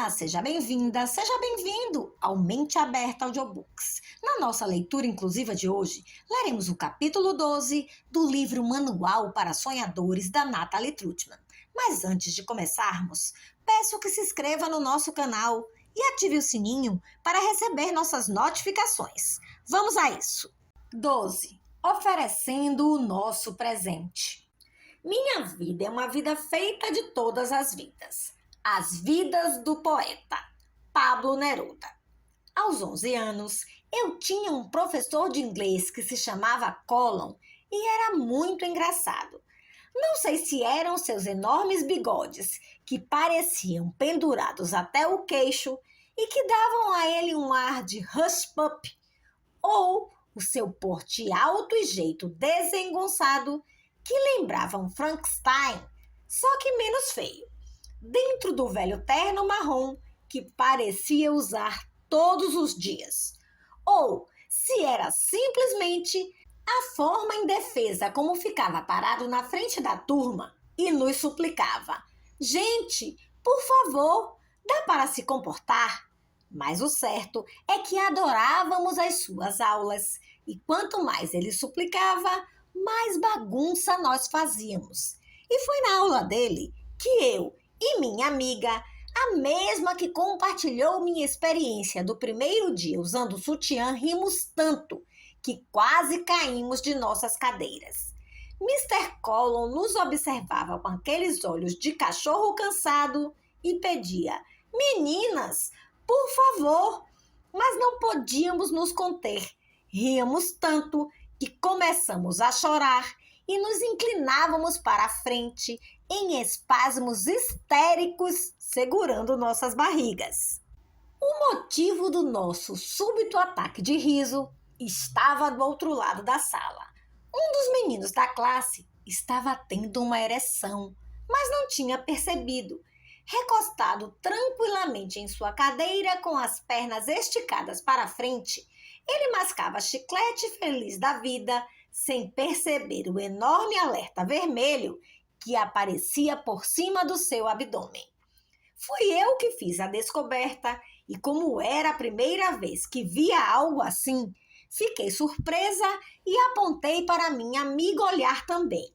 Olá, seja bem-vinda, seja bem-vindo ao Mente Aberta Audiobooks. Na nossa leitura inclusiva de hoje, leremos o capítulo 12 do livro Manual para Sonhadores, da Natalie Trutman. Mas antes de começarmos, peço que se inscreva no nosso canal e ative o sininho para receber nossas notificações. Vamos a isso! 12. Oferecendo o nosso presente. Minha vida é uma vida feita de todas as vidas. As vidas do poeta Pablo Neruda. Aos 11 anos, eu tinha um professor de inglês que se chamava Colin e era muito engraçado. Não sei se eram seus enormes bigodes, que pareciam pendurados até o queixo e que davam a ele um ar de hush puppy, ou o seu porte alto e jeito desengonçado que lembravam Frankenstein, só que menos feio, dentro do velho terno marrom que parecia usar todos os dias. Ou se era simplesmente a forma indefesa como ficava parado na frente da turma e nos suplicava: gente, por favor, dá para se comportar? Mas o certo é que adorávamos as suas aulas e quanto mais ele suplicava, mais bagunça nós fazíamos. E foi na aula dele que eu e minha amiga, a mesma que compartilhou minha experiência do primeiro dia usando sutiã, rimos tanto que quase caímos de nossas cadeiras. Mr. Colin nos observava com aqueles olhos de cachorro cansado e pedia: meninas, por favor, mas não podíamos nos conter. Ríamos tanto que começamos a chorar e nos inclinávamos para a frente em espasmos histéricos, segurando nossas barrigas. O motivo do nosso súbito ataque de riso estava do outro lado da sala. Um dos meninos da classe estava tendo uma ereção, mas não tinha percebido. Recostado tranquilamente em sua cadeira, com as pernas esticadas para a frente, ele mascava chiclete feliz da vida, sem perceber o enorme alerta vermelho que aparecia por cima do seu abdômen. Fui eu que fiz a descoberta e, como era a primeira vez que via algo assim, fiquei surpresa e apontei para minha amiga olhar também.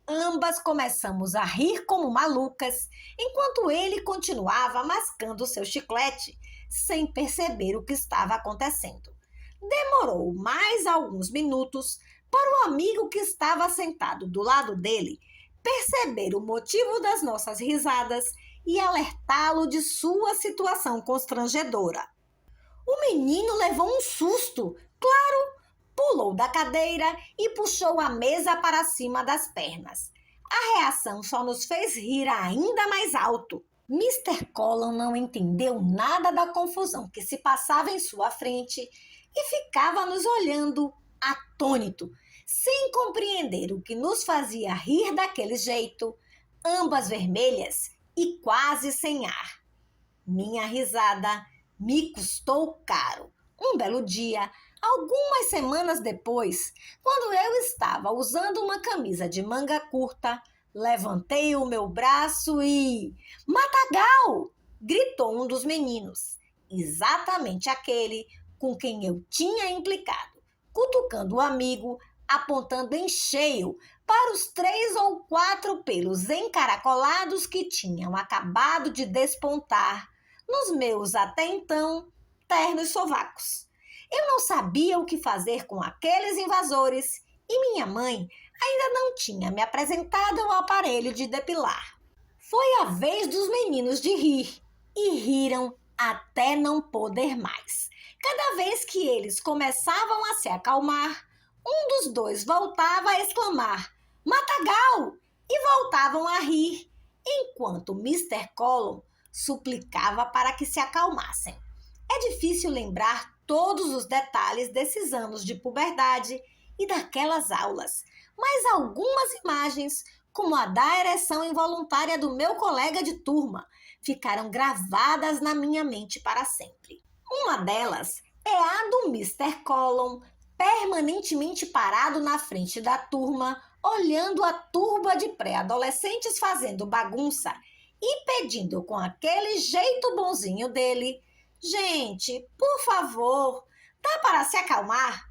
Ambas começamos a rir como malucas, enquanto ele continuava mascando seu chiclete, sem perceber o que estava acontecendo. Demorou mais alguns minutos para o amigo que estava sentado do lado dele perceber o motivo das nossas risadas e alertá-lo de sua situação constrangedora. O menino levou um susto, claro, pulou da cadeira e puxou a mesa para cima das pernas. A reação só nos fez rir ainda mais alto. Mr. Colin não entendeu nada da confusão que se passava em sua frente e ficava nos olhando atônito, sem compreender o que nos fazia rir daquele jeito, ambas vermelhas e quase sem ar. Minha risada me custou caro. Um belo dia, algumas semanas depois, quando eu estava usando uma camisa de manga curta, levantei o meu braço e... Matagal! Gritou um dos meninos, exatamente aquele com quem eu tinha implicado, cutucando o amigo, apontando em cheio para os 3 ou 4 pelos encaracolados que tinham acabado de despontar nos meus até então ternos sovacos. Eu não sabia o que fazer com aqueles invasores e minha mãe ainda não tinha me apresentado ao aparelho de depilar. Foi a vez dos meninos de rir e riram até não poder mais. Cada vez que eles começavam a se acalmar, um dos dois voltava a exclamar: Matagal! E voltavam a rir, enquanto Mr. Colin suplicava para que se acalmassem. É difícil lembrar todos os detalhes desses anos de puberdade e daquelas aulas, mas algumas imagens, como a da ereção involuntária do meu colega de turma, ficaram gravadas na minha mente para sempre. Uma delas é a do Mr. Colin, permanentemente parado na frente da turma, olhando a turba de pré-adolescentes fazendo bagunça e pedindo com aquele jeito bonzinho dele: Gente, por favor, dá para se acalmar?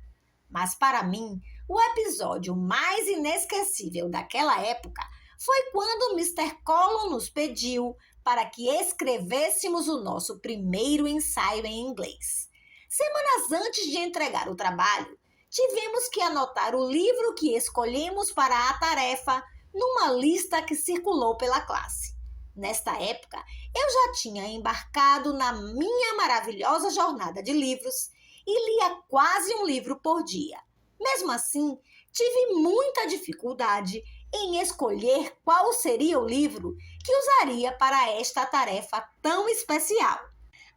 Mas para mim, o episódio mais inesquecível daquela época foi quando o Mister Collum nos pediu para que escrevêssemos o nosso primeiro ensaio em inglês. Semanas antes de entregar o trabalho, tivemos que anotar o livro que escolhemos para a tarefa numa lista que circulou pela classe. Nesta época, eu já tinha embarcado na minha maravilhosa jornada de livros e lia quase um livro por dia. Mesmo assim, tive muita dificuldade em escolher qual seria o livro que usaria para esta tarefa tão especial.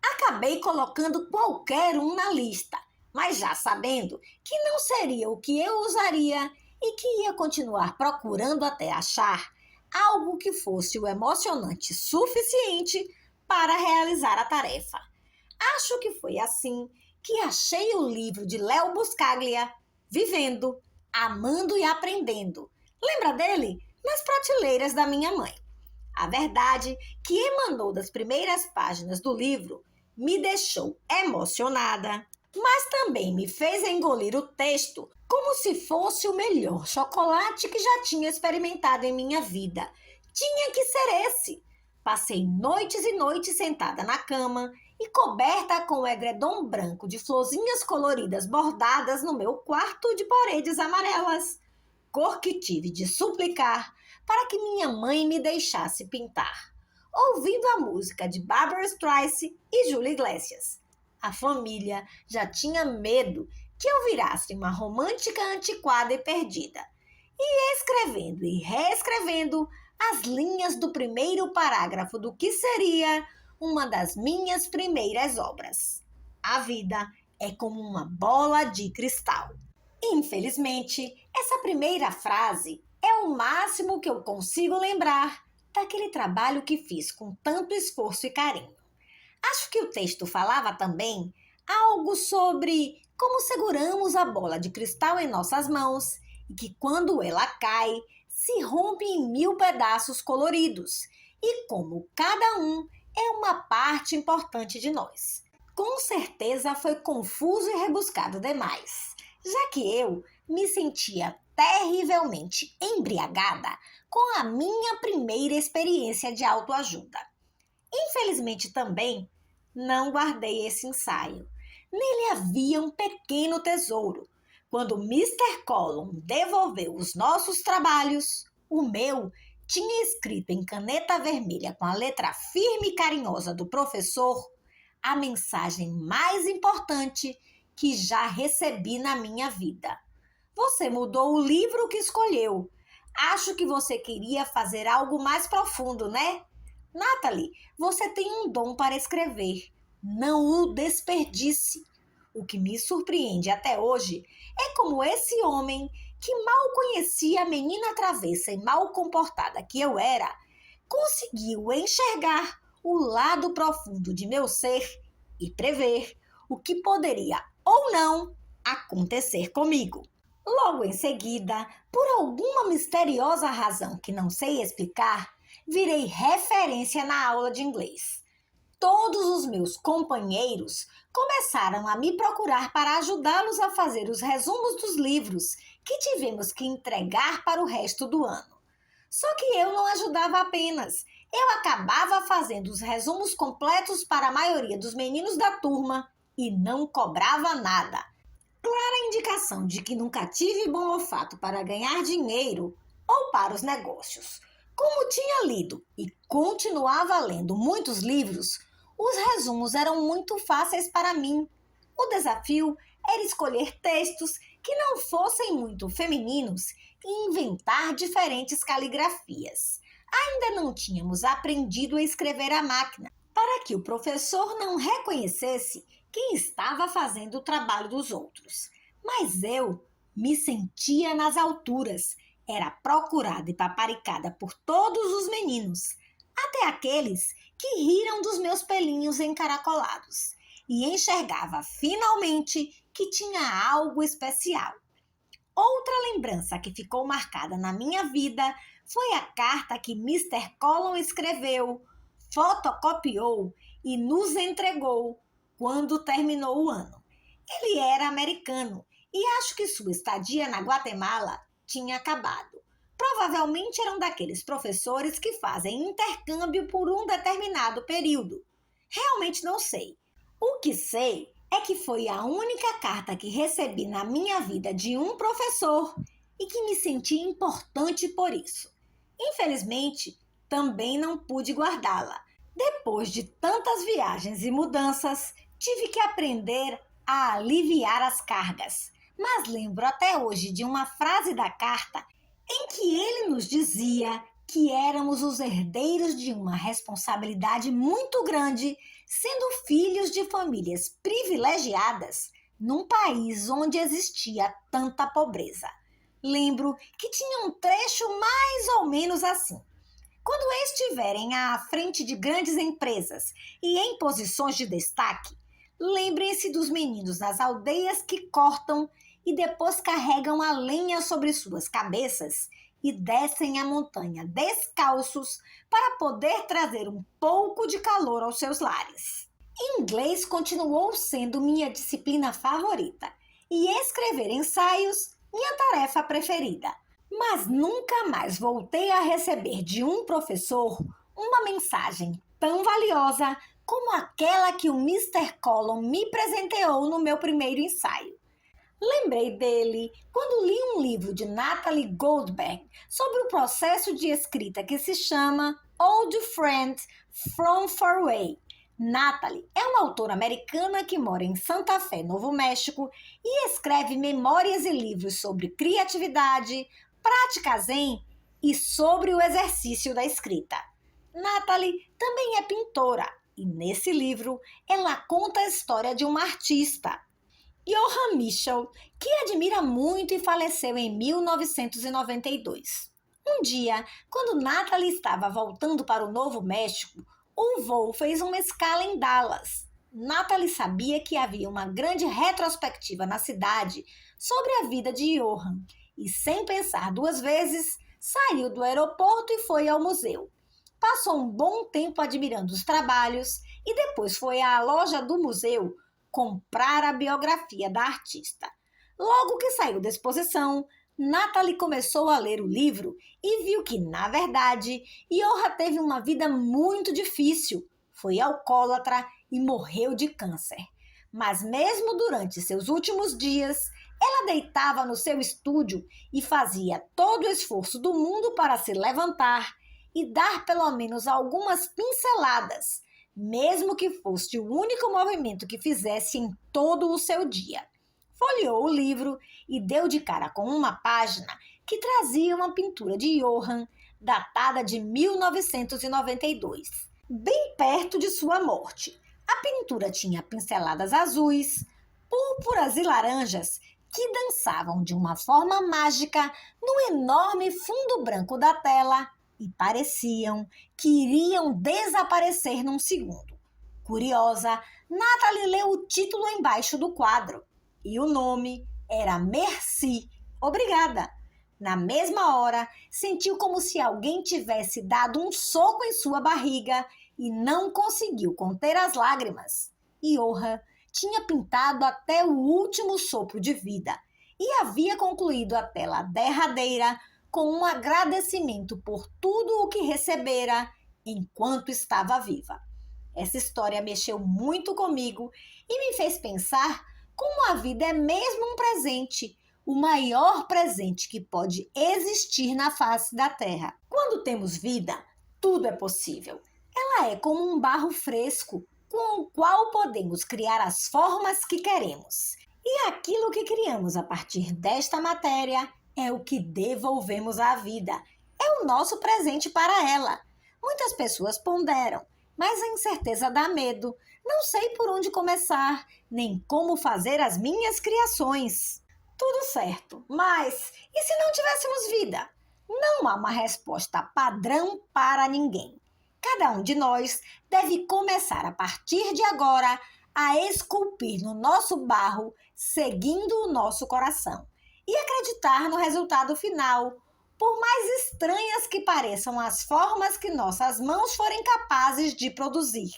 Acabei colocando qualquer um na lista, mas já sabendo que não seria o que eu usaria e que ia continuar procurando até achar algo que fosse o emocionante suficiente para realizar a tarefa. Acho que foi assim que achei o livro de Léo Buscaglia, Vivendo, Amando e Aprendendo. Lembra dele? Nas prateleiras da minha mãe. A verdade que emanou das primeiras páginas do livro me deixou emocionada, mas também me fez engolir o texto como se fosse o melhor chocolate que já tinha experimentado em minha vida. Tinha que ser esse. Passei noites e noites sentada na cama e coberta com o edredom branco de florzinhas coloridas bordadas no meu quarto de paredes amarelas. Cor que tive de suplicar para que minha mãe me deixasse pintar, ouvindo a música de Barbra Streisand e Júlia Iglesias. A família já tinha medo que eu virasse uma romântica antiquada e perdida, e escrevendo e reescrevendo as linhas do primeiro parágrafo do que seria uma das minhas primeiras obras. A vida é como uma bola de cristal. Infelizmente, essa primeira frase é o máximo que eu consigo lembrar daquele trabalho que fiz com tanto esforço e carinho. Acho que o texto falava também algo sobre como seguramos a bola de cristal em nossas mãos e que quando ela cai, se rompe em 1000 pedaços coloridos e como cada um é uma parte importante de nós. Com certeza foi confuso e rebuscado demais, já que eu me sentia terrivelmente embriagada com a minha primeira experiência de autoajuda. Infelizmente também não guardei esse ensaio. Nele havia um pequeno tesouro. Quando Mister Collum devolveu os nossos trabalhos, o meu tinha escrito em caneta vermelha com a letra firme e carinhosa do professor a mensagem mais importante que já recebi na minha vida. Você mudou o livro que escolheu. Acho que você queria fazer algo mais profundo, né? Natalie, você tem um dom para escrever. Não o desperdice. O que me surpreende até hoje é como esse homem, que mal conhecia a menina travessa e mal comportada que eu era, conseguiu enxergar o lado profundo de meu ser e prever o que poderia ou não acontecer comigo. Logo em seguida, por alguma misteriosa razão que não sei explicar, virei referência na aula de inglês. Todos os meus companheiros começaram a me procurar para ajudá-los a fazer os resumos dos livros que tivemos que entregar para o resto do ano. Só que eu não ajudava apenas, eu acabava fazendo os resumos completos para a maioria dos meninos da turma e não cobrava nada. Clara indicação de que nunca tive bom olfato para ganhar dinheiro ou para os negócios. Como tinha lido e continuava lendo muitos livros, os resumos eram muito fáceis para mim. O desafio era escolher textos que não fossem muito femininos e inventar diferentes caligrafias. Ainda não tínhamos aprendido a escrever à máquina, para que o professor não reconhecesse quem estava fazendo o trabalho dos outros. Mas eu me sentia nas alturas. Era procurada e paparicada por todos os meninos, até aqueles que riram dos meus pelinhos encaracolados, e enxergava finalmente que tinha algo especial. Outra lembrança que ficou marcada na minha vida Foi a carta que Mr. Collum escreveu, fotocopiou e nos entregou quando terminou o ano. Ele era americano e acho que sua estadia na Guatemala tinha acabado. Provavelmente eram daqueles professores que fazem intercâmbio por um determinado período. Realmente não sei. O que sei é que foi a única carta que recebi na minha vida de um professor e que me senti importante por isso. Infelizmente, também não pude guardá-la. Depois de tantas viagens e mudanças, tive que aprender a aliviar as cargas. Mas lembro até hoje de uma frase da carta em que ele nos dizia que éramos os herdeiros de uma responsabilidade muito grande, sendo filhos de famílias privilegiadas num país onde existia tanta pobreza. Lembro que tinha um trecho mais ou menos assim. Quando estiverem à frente de grandes empresas e em posições de destaque, lembrem-se dos meninos nas aldeias que cortam e depois carregam a lenha sobre suas cabeças e descem a montanha descalços para poder trazer um pouco de calor aos seus lares. Inglês continuou sendo minha disciplina favorita e escrever ensaios minha tarefa preferida. Mas nunca mais voltei a receber de um professor uma mensagem tão valiosa como aquela que o Mr. Collum me presenteou no meu primeiro ensaio. Lembrei dele quando li um livro de Natalie Goldberg sobre o processo de escrita que se chama Old Friend from Far Away. Natalie é uma autora americana que mora em Santa Fé, Novo México, e escreve memórias e livros sobre criatividade, prática zen e sobre o exercício da escrita. Natalie também é pintora e, nesse livro, ela conta a história de uma artista, Johann Michel, que admira muito e faleceu em 1992. Um dia, quando Natalie estava voltando para o Novo México, um voo fez uma escala em Dallas. Natalie sabia que havia uma grande retrospectiva na cidade sobre a vida de Johann e, sem pensar duas vezes, saiu do aeroporto e foi ao museu. Passou um bom tempo admirando os trabalhos e depois foi à loja do museu comprar a biografia da artista. Logo que saiu da exposição, Natalie começou a ler o livro e viu que, na verdade, Johann teve uma vida muito difícil. Foi alcoólatra e morreu de câncer. Mas mesmo durante seus últimos dias, ela deitava no seu estúdio e fazia todo o esforço do mundo para se levantar e dar pelo menos algumas pinceladas, mesmo que fosse o único movimento que fizesse em todo o seu dia. Folheou o livro e deu de cara com uma página que trazia uma pintura de Johann, datada de 1992, bem perto de sua morte. A pintura tinha pinceladas azuis, púrpuras e laranjas que dançavam de uma forma mágica no enorme fundo branco da tela e pareciam que iriam desaparecer num segundo. Curiosa, Natalie leu o título embaixo do quadro e o nome era Merci, obrigada. Na mesma hora, sentiu como se alguém tivesse dado um soco em sua barriga e não conseguiu conter as lágrimas. Johann tinha pintado até o último sopro de vida e havia concluído a tela derradeira com um agradecimento por tudo o que recebera enquanto estava viva. Essa história mexeu muito comigo e me fez pensar como a vida é mesmo um presente, o maior presente que pode existir na face da Terra. Quando temos vida, tudo é possível. Ela é como um barro fresco, com o qual podemos criar as formas que queremos. E aquilo que criamos a partir desta matéria é o que devolvemos à vida. É o nosso presente para ela. Muitas pessoas ponderam, mas a incerteza dá medo. Não sei por onde começar, nem como fazer as minhas criações. Tudo certo, mas e se não tivéssemos vida? Não há uma resposta padrão para ninguém. Cada um de nós deve começar a partir de agora a esculpir no nosso barro, seguindo o nosso coração, e acreditar no resultado final, por mais estranhas que pareçam as formas que nossas mãos forem capazes de produzir.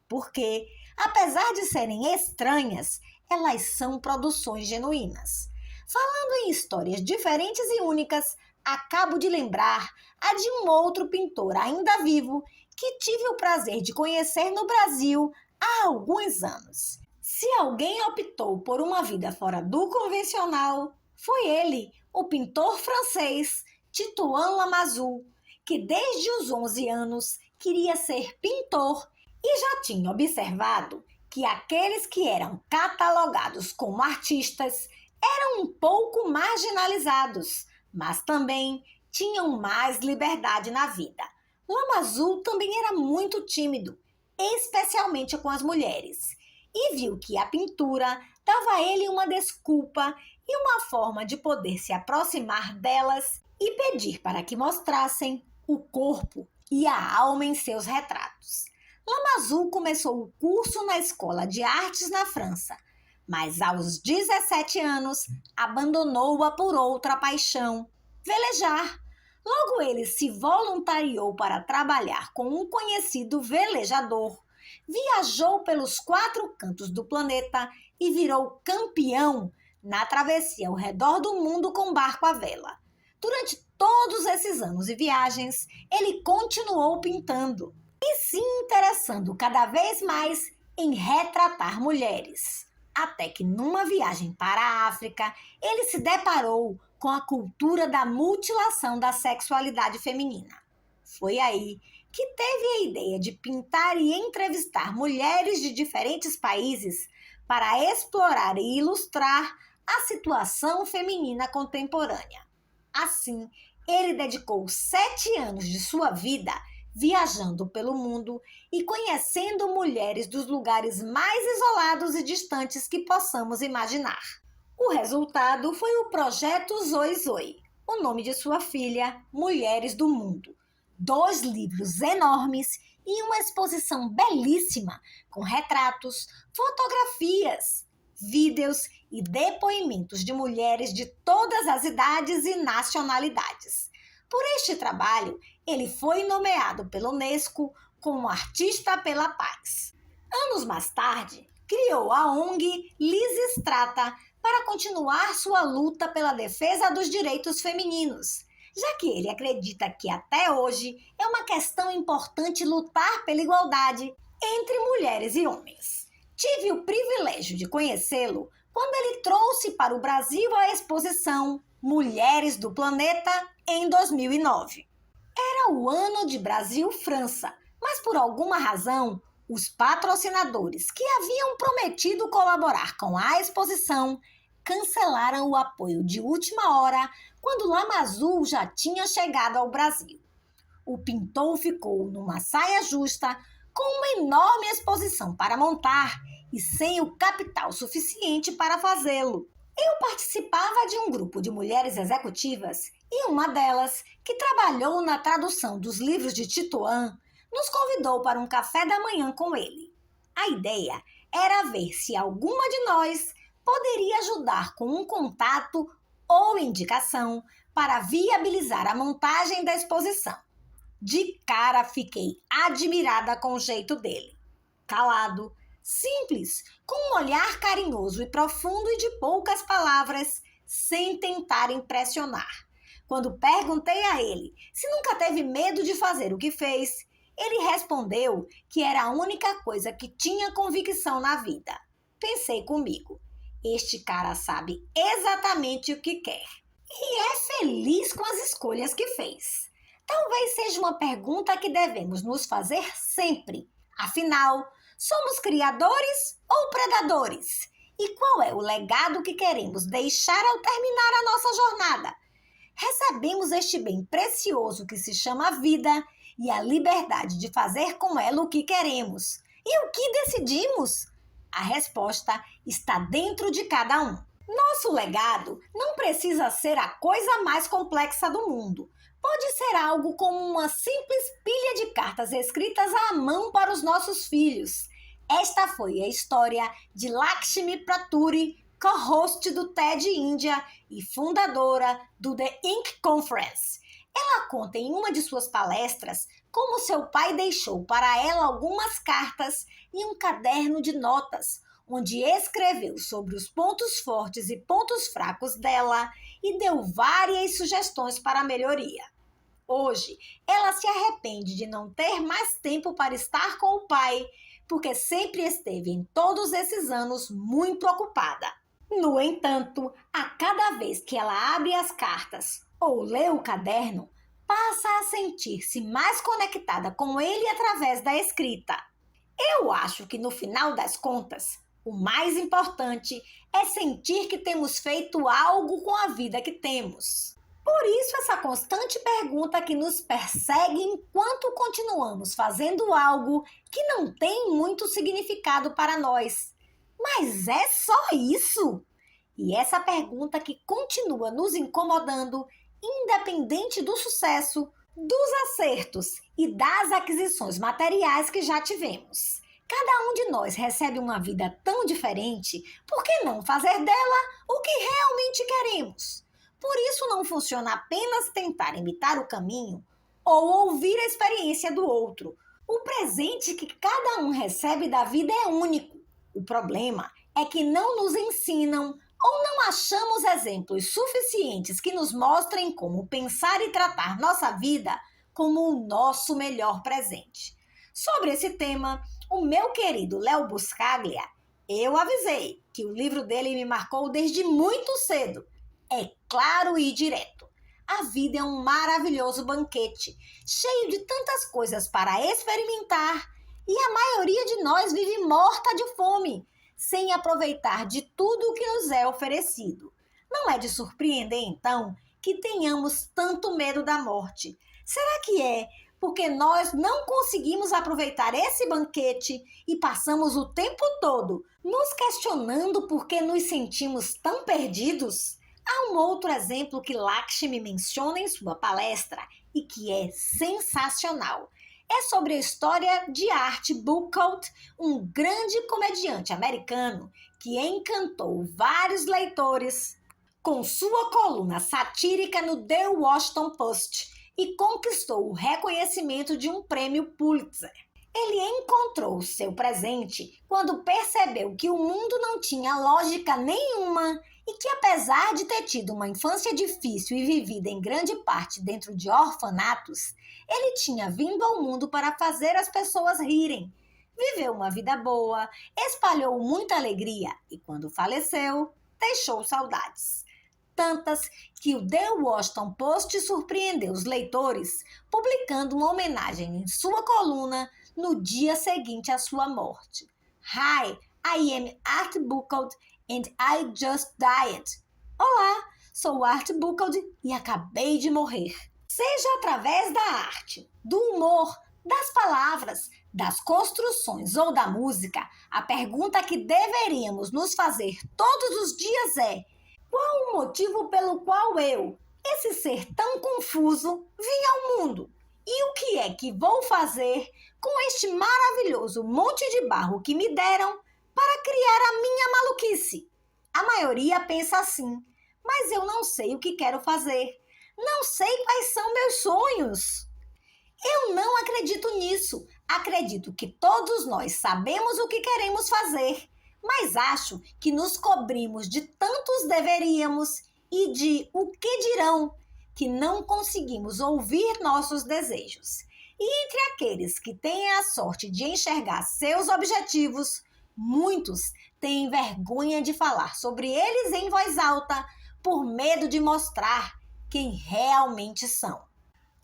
Porque, apesar de serem estranhas, elas são produções genuínas. Falando em histórias diferentes e únicas, acabo de lembrar a de um outro pintor ainda vivo que tive o prazer de conhecer no Brasil há alguns anos. Se alguém optou por uma vida fora do convencional, foi ele, o pintor francês Titouan Lamazou, que desde os 11 anos queria ser pintor e já tinha observado que aqueles que eram catalogados como artistas eram um pouco marginalizados, mas também tinham mais liberdade na vida. Lamazou também era muito tímido, especialmente com as mulheres, e viu que a pintura dava a ele uma desculpa e uma forma de poder se aproximar delas e pedir para que mostrassem o corpo e a alma em seus retratos. Lamazou começou o curso na Escola de Artes na França, mas aos 17 anos abandonou-a por outra paixão, velejar. Logo ele se voluntariou para trabalhar com um conhecido velejador, viajou pelos 4 cantos do planeta e virou campeão na travessia ao redor do mundo com barco à vela. Durante todos esses anos e viagens, ele continuou pintando e se interessando cada vez mais em retratar mulheres. Até que numa viagem para a África, ele se deparou com a cultura da mutilação da sexualidade feminina. Foi aí que teve a ideia de pintar e entrevistar mulheres de diferentes países para explorar e ilustrar a situação feminina contemporânea. Assim, ele dedicou 7 anos de sua vida viajando pelo mundo e conhecendo mulheres dos lugares mais isolados e distantes que possamos imaginar. O resultado foi o projeto Zoe Zoe, o nome de sua filha, Mulheres do Mundo. 2 livros enormes e uma exposição belíssima com retratos, fotografias, vídeos e depoimentos de mulheres de todas as idades e nacionalidades. Por este trabalho, ele foi nomeado pela Unesco como Artista pela Paz. Anos mais tarde, criou a ONG Liz Strata para continuar sua luta pela defesa dos direitos femininos, já que ele acredita que até hoje é uma questão importante lutar pela igualdade entre mulheres e homens. Tive o privilégio de conhecê-lo quando ele trouxe para o Brasil a exposição Mulheres do Planeta em 2009. Era o ano de Brasil-França, mas por alguma razão, os patrocinadores que haviam prometido colaborar com a exposição cancelaram o apoio de última hora quando Lamazou já tinha chegado ao Brasil. O pintor ficou numa saia justa, com uma enorme exposição para montar e sem o capital suficiente para fazê-lo. Eu participava de um grupo de mulheres executivas e uma delas, que trabalhou na tradução dos livros de Titouan, nos convidou para um café da manhã com ele. A ideia era ver se alguma de nós poderia ajudar com um contato ou indicação para viabilizar a montagem da exposição. De cara fiquei admirada com o jeito dele. Calado, simples, com um olhar carinhoso e profundo e de poucas palavras, sem tentar impressionar. Quando perguntei a ele se nunca teve medo de fazer o que fez, ele respondeu que era a única coisa que tinha convicção na vida. Pensei comigo, este cara sabe exatamente o que quer e é feliz com as escolhas que fez. Talvez seja uma pergunta que devemos nos fazer sempre. Afinal, somos criadores ou predadores? E qual é o legado que queremos deixar ao terminar a nossa jornada? Recebemos este bem precioso que se chama vida e a liberdade de fazer com ela o que queremos. E o que decidimos? A resposta está dentro de cada um. Nosso legado não precisa ser a coisa mais complexa do mundo. Pode ser algo como uma simples pilha de cartas escritas à mão para os nossos filhos. Esta foi a história de Lakshmi Praturi, co-host do TED Índia e fundadora do The Ink Conference. Ela conta em uma de suas palestras como seu pai deixou para ela algumas cartas e um caderno de notas, onde escreveu sobre os pontos fortes e pontos fracos dela e deu várias sugestões para a melhoria. Hoje, ela se arrepende de não ter mais tempo para estar com o pai, porque sempre esteve em todos esses anos muito ocupada. No entanto, a cada vez que ela abre as cartas ou lê o caderno, passa a sentir-se mais conectada com ele através da escrita. Eu acho que no final das contas, o mais importante é sentir que temos feito algo com a vida que temos. Por isso, essa constante pergunta que nos persegue enquanto continuamos fazendo algo que não tem muito significado para nós. Mas é só isso? E essa pergunta que continua nos incomodando, independente do sucesso, dos acertos e das aquisições materiais que já tivemos. Cada um de nós recebe uma vida tão diferente, por que não fazer dela o que realmente queremos? Por isso não funciona apenas tentar imitar o caminho ou ouvir a experiência do outro. O presente que cada um recebe da vida é único. O problema é que não nos ensinam ou não achamos exemplos suficientes que nos mostrem como pensar e tratar nossa vida como o nosso melhor presente. Sobre esse tema, o meu querido Léo Buscaglia, eu avisei que o livro dele me marcou desde muito cedo. É claro e direto. A vida é um maravilhoso banquete, cheio de tantas coisas para experimentar, e a maioria de nós vive morta de fome, sem aproveitar de tudo o que nos é oferecido. Não é de surpreender, então, que tenhamos tanto medo da morte. Será que é porque nós não conseguimos aproveitar esse banquete e passamos o tempo todo nos questionando por que nos sentimos tão perdidos? Há um outro exemplo que Lakshmi menciona em sua palestra e que é sensacional. É sobre a história de Art Buchholz, um grande comediante americano que encantou vários leitores com sua coluna satírica no The Washington Post e conquistou o reconhecimento de um prêmio Pulitzer. Ele encontrou seu presente quando percebeu que o mundo não tinha lógica nenhuma e que, apesar de ter tido uma infância difícil e vivida em grande parte dentro de orfanatos, ele tinha vindo ao mundo para fazer as pessoas rirem. Viveu uma vida boa, espalhou muita alegria e, quando faleceu, deixou saudades. Tantas que o The Washington Post surpreendeu os leitores, publicando uma homenagem em sua coluna no dia seguinte à sua morte. Hi, I am Art Buchholz and I just died. Olá, sou Art Buchholz e acabei de morrer. Seja através da arte, do humor, das palavras, das construções ou da música, a pergunta que deveríamos nos fazer todos os dias é: qual o motivo pelo qual eu, esse ser tão confuso, vim ao mundo? E o que é que vou fazer com este maravilhoso monte de barro que me deram para criar a minha maluquice? A maioria pensa assim, mas eu não sei o que quero fazer. Não sei quais são meus sonhos. Eu não acredito nisso. Acredito que todos nós sabemos o que queremos fazer, mas acho que nos cobrimos de tantos deveríamos e de o que dirão que não conseguimos ouvir nossos desejos. E entre aqueles que têm a sorte de enxergar seus objetivos, muitos têm vergonha de falar sobre eles em voz alta por medo de mostrar quem realmente são.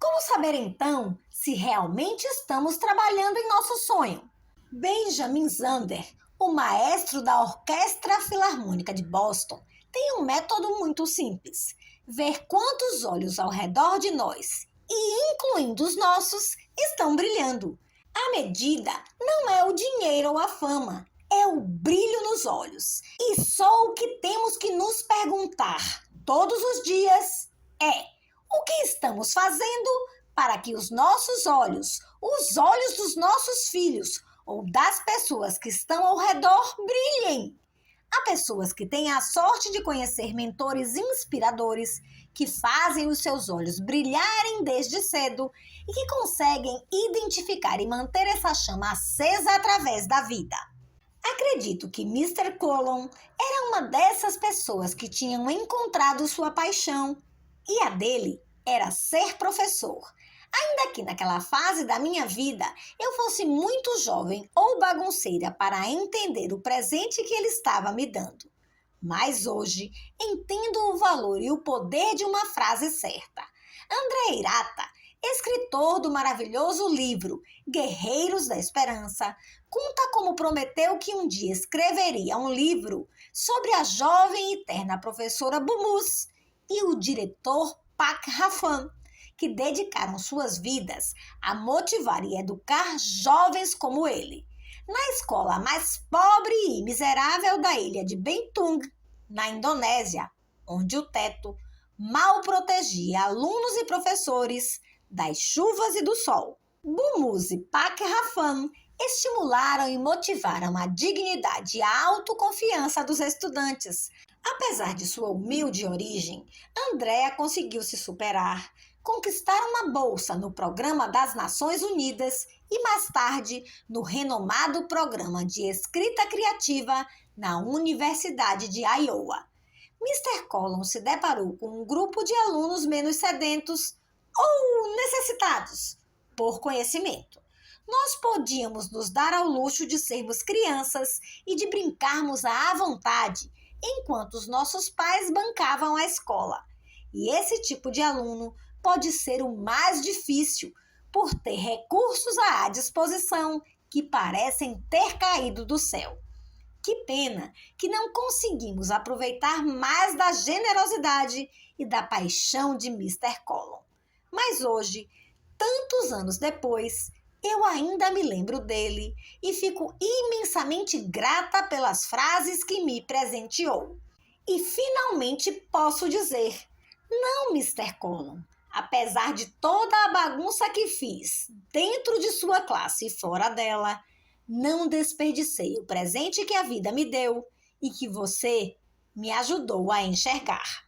Como saber então se realmente estamos trabalhando em nosso sonho? Benjamin Zander, o maestro da Orquestra Filarmônica de Boston, tem um método muito simples: ver quantos olhos ao redor de nós, e incluindo os nossos, estão brilhando. A medida não é o dinheiro ou a fama, é o brilho nos olhos. E só o que temos que nos perguntar todos os dias é: o que estamos fazendo para que os nossos olhos, os olhos dos nossos filhos ou das pessoas que estão ao redor brilhem? Há pessoas que têm a sorte de conhecer mentores inspiradores que fazem os seus olhos brilharem desde cedo e que conseguem identificar e manter essa chama acesa através da vida. Acredito que Mister Colon era uma dessas pessoas que tinham encontrado sua paixão, e a dele era ser professor. Ainda que naquela fase da minha vida eu fosse muito jovem ou bagunceira para entender o presente que ele estava me dando. Mas hoje entendo o valor e o poder de uma frase certa. André Hirata, escritor do maravilhoso livro Guerreiros da Esperança, conta como prometeu que um dia escreveria um livro sobre a jovem e terna professora Bumus e o diretor Pak Rafan, que dedicaram suas vidas a motivar e educar jovens como ele. Na escola mais pobre e miserável da ilha de Bentong, na Indonésia, onde o teto mal protegia alunos e professores das chuvas e do sol. Bumus e Pak Rafan estimularam e motivaram a dignidade e a autoconfiança dos estudantes. Apesar de sua humilde origem, Andréa conseguiu se superar, conquistar uma bolsa no Programa das Nações Unidas e, mais tarde, no renomado Programa de Escrita Criativa na Universidade de Iowa. Mister Colon se deparou com um grupo de alunos menos sedentos ou necessitados por conhecimento. Nós podíamos nos dar ao luxo de sermos crianças e de brincarmos à vontade, enquanto os nossos pais bancavam a escola. E esse tipo de aluno pode ser o mais difícil, por ter recursos à disposição que parecem ter caído do céu. Que pena que não conseguimos aproveitar mais da generosidade e da paixão de Mister Colon. Mas hoje, tantos anos depois, eu ainda me lembro dele e fico imensamente grata pelas frases que me presenteou. E finalmente posso dizer, não, Mister Colon, apesar de toda a bagunça que fiz dentro de sua classe e fora dela, não desperdicei o presente que a vida me deu e que você me ajudou a enxergar.